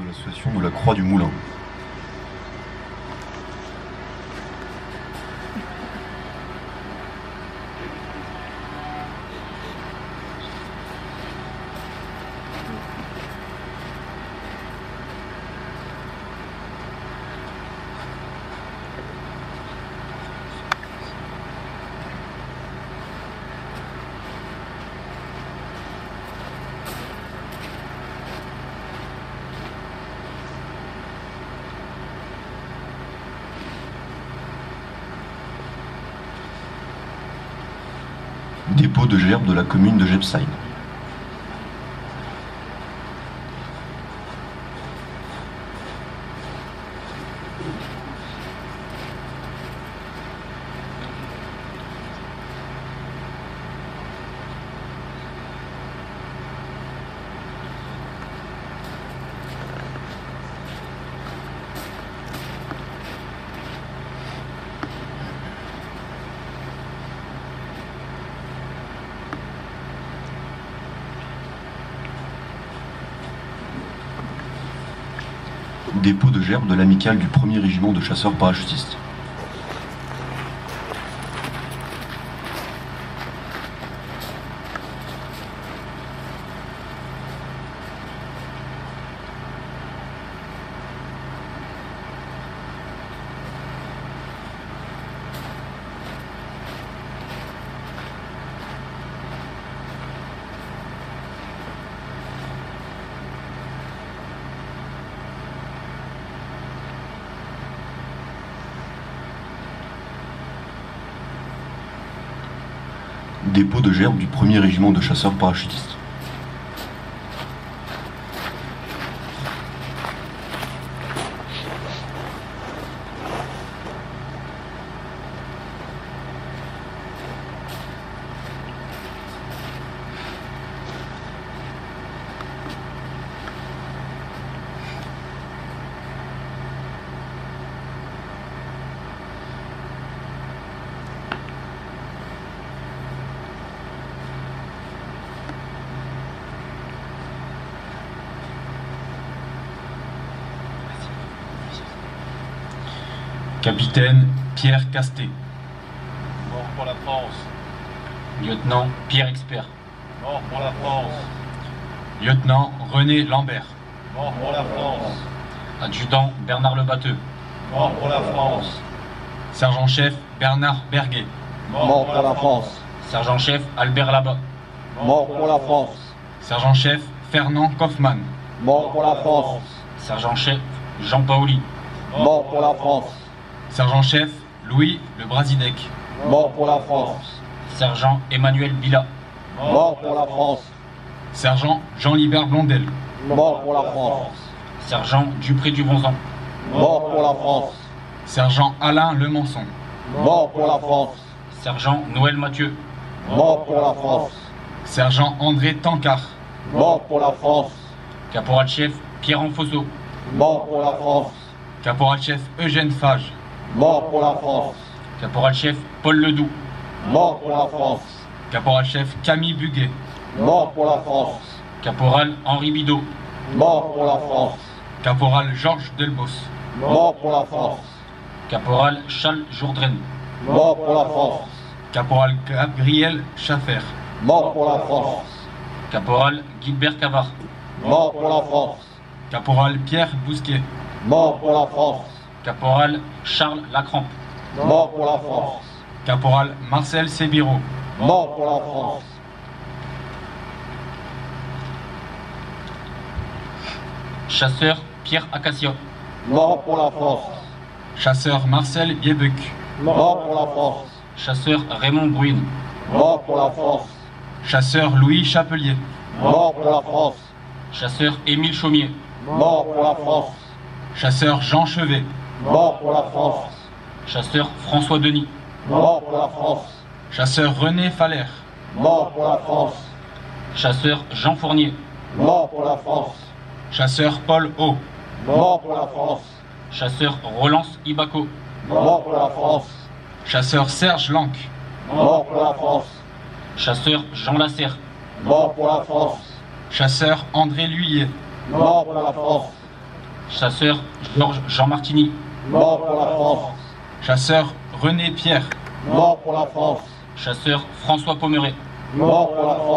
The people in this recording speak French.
l'association de la Croix du Moulin. Dépôt de gerbes de la commune de Jebsheim. Dépôt de gerbes de l'amicale du 1er régiment de chasseurs parachutistes. Dépôt de gerbes du 1er régiment de chasseurs parachutistes. Capitaine Pierre Castet. Mort pour la France. Lieutenant Pierre Expert. Mort pour la France. Lieutenant René Lambert. Mort pour la France. Adjudant Bernard Lebatteux. Mort pour la France. Sergent-chef Bernard Berguet. Mort pour la France. Sergent-chef Albert Labat. Mort pour la France. Sergent-chef Fernand Kaufmann. Mort pour la France. Sergent-chef Jean Paoli. Mort pour la France. Sergent-chef Louis Le Brasidec. Mort pour la France. Sergent Emmanuel Bila. Mort pour la France. Sergent Jean-Libert Blondel. Mort pour la France. Sergent Dupré du Vonzan. Mort pour la France. Sergent Alain Lemançon. Mort pour la France. Sergent Noël Mathieu. Mort pour la France. Sergent André Tancard. Mort pour la France. Caporal-chef Pierre Enfosso. Mort pour la France. Caporal-chef Eugène Fage. Mort pour la France. Caporal-chef Paul Ledoux. Mort pour la France. Caporal-chef Camille Buguet. Mort pour la France. Caporal Henri Bidot. Mort pour la France. Caporal Georges Delbos. Mort pour la France. Caporal Charles Jourdren. Mort pour la France. Caporal Gabriel Schaffer. Mort pour la France. Caporal Gilbert Cavard. Mort pour la France. Caporal Pierre Bousquet. Mort pour la France. Caporal Charles Lacrampe. Mort pour la France. Caporal Marcel Sébiro. Mort pour la France. Chasseur Pierre Acacia. Mort pour la France. Chasseur Marcel Biebuc. Mort pour la France. Chasseur Raymond Bruine. Mort pour la France. Chasseur Louis Chapelier. Mort pour la France. Chasseur Émile Chaumier. Mort pour la France. Chasseur Jean Chevet. Mort pour la France. Chasseur François Denis. Mort pour la France. Chasseur René Faller. Mort pour la France. Chasseur Jean Fournier. Mort pour la France. Chasseur Paul O. Mort pour la France. Chasseur Rolance Ibaco. Mort pour la France. Chasseur Serge Lanc. Mort pour la France. Chasseur Jean Lasserre. Mort pour la France. Chasseur André Lhuillier. Mort pour la France. Chasseur Georges Jean Martini. Mort pour la France. Chasseur René Pierre. Mort pour la France. Chasseur François Pommeret. Mort pour la France.